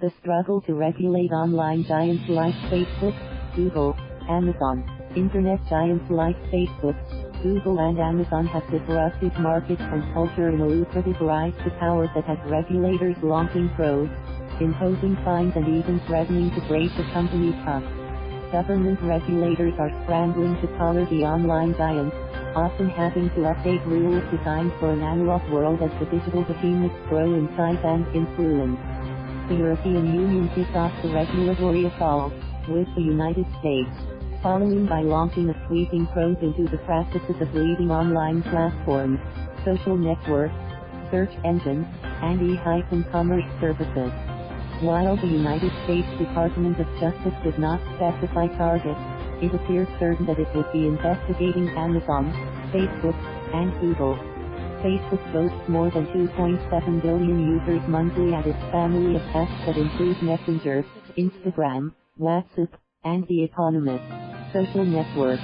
The struggle to regulate online giants like Facebook, Google, Amazon. Internet giants like Facebook, Google and Amazon have disrupted markets and culture in a lucrative rise to power that has regulators launching probes, imposing fines and even threatening to break the company's up. Government regulators are scrambling to collar the online giants, often having to update rules designed for an analog world as the digital behemoths grow in size and influence. The European Union kicks off the regulatory assault, with the United States following by launching a sweeping probe into the practices of leading online platforms, social networks, search engines, and e-commerce services. While the United States Department of Justice did not specify targets, it appears certain that it would be investigating Amazon, Facebook, and Google. Facebook boasts more than 2.7 billion users monthly at its family of apps that include Messenger, Instagram, WhatsApp, and the eponymous social network.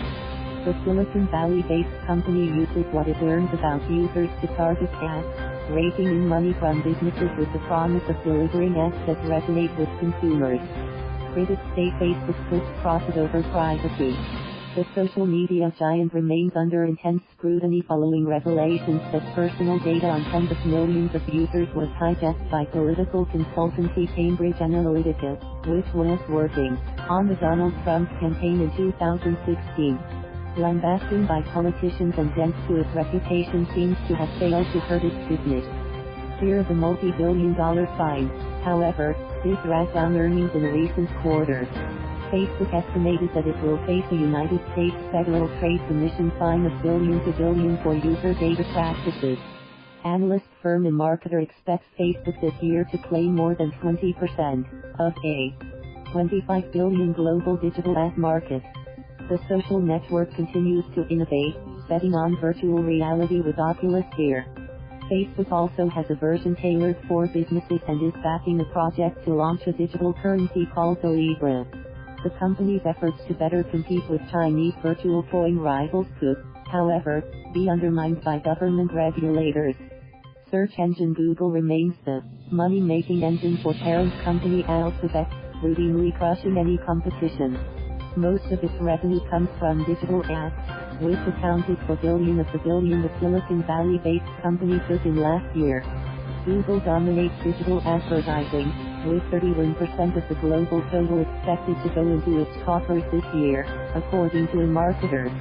The Silicon Valley-based company uses what it learns about users to target ads, raking in money from businesses with the promise of delivering ads that resonate with consumers. Critics say Facebook puts profit over privacy. The social media giant remains under intense scrutiny following revelations that personal data on tens of millions of users was hijacked by political consultancy Cambridge Analytica, which was working on the Donald Trump campaign in 2016. Lambasted by politicians and dents to its reputation seems to have failed to hurt its business. Fear of a multi-billion-dollar fine, however, did drag down earnings in recent quarters. Facebook estimated that it will face a United States Federal Trade Commission fine of billion to billion for user data practices. Analyst firm eMarketer expects Facebook this year to claim more than 20% of a $25 billion global digital ad market. The social network continues to innovate, betting on virtual reality with Oculus Gear. Facebook also has a version tailored for businesses and is backing a project to launch a digital currency called the Libra. The company's efforts to better compete with Chinese virtual coin rivals could, however, be undermined by government regulators. Search engine Google remains the money-making engine for parent company Alphabet, routinely crushing any competition. Most of its revenue comes from digital ads, which accounted for billion of the billion the Silicon Valley-based company took in last year. Google dominates digital advertising, with 31% of the global total expected to go into its coffers this year, according to eMarketer.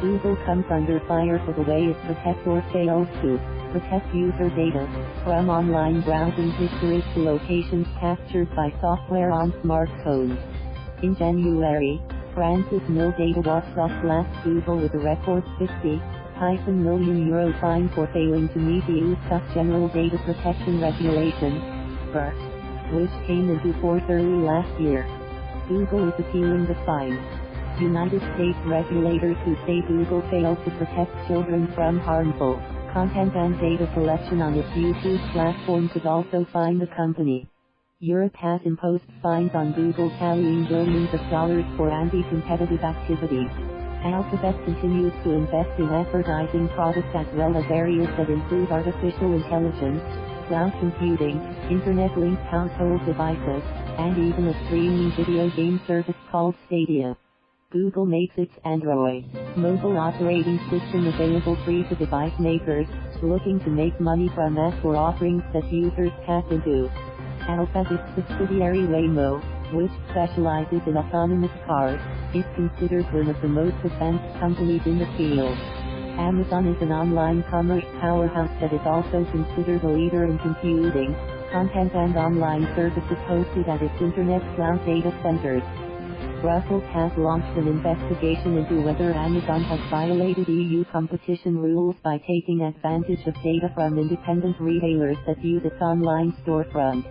Google comes under fire for the way it protects or fails to protect user data, from online browsing history to locations captured by software on smartphones. In January, France's Nil data watchdog slapped Google with a record 50 million euro fine for failing to meet the EU's tough General Data Protection Regulation, BERT, which came into force early last year. Google is appealing the fine. United States regulators who say Google failed to protect children from harmful content and data collection on its YouTube platform could also fine the company. Europe has imposed fines on Google tallying billions of dollars for anti-competitive activities. Alphabet continues to invest in advertising products as well as areas that include artificial intelligence, cloud computing, internet-linked household devices, and even a streaming video game service called Stadia. Google makes its Android mobile operating system available free to device makers looking to make money from ads or offerings that users tap into. Alphabet's subsidiary Waymo, which specializes in autonomous cars, is considered one of the most advanced companies in the field. Amazon is an online commerce powerhouse that is also considered a leader in computing, content and online services hosted at its internet cloud data centers. Brussels has launched an investigation into whether Amazon has violated EU competition rules by taking advantage of data from independent retailers that use its online storefront.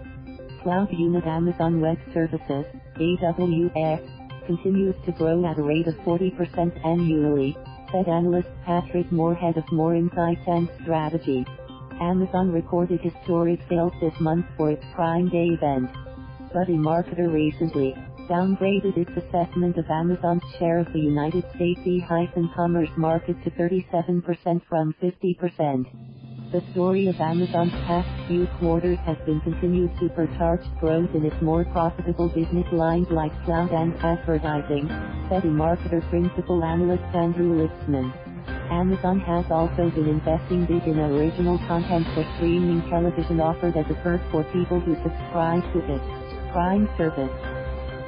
Cloud unit Amazon Web Services, AWS, continues to grow at a rate of 40% annually, said analyst Patrick Moorhead of More Insights and Strategy. Amazon recorded historic sales this month for its Prime Day event. But eMarketer recently downgraded its assessment of Amazon's share of the United States e-commerce market to 37% from 50%. The story of Amazon's past few quarters has been continued supercharged growth in its more profitable business lines like cloud and advertising, said marketer principal analyst Andrew Litzman. Amazon has also been investing big in original content for streaming television offered as a perk for people who subscribe to its Prime service.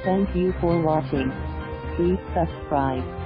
Thank you for watching. Please subscribe.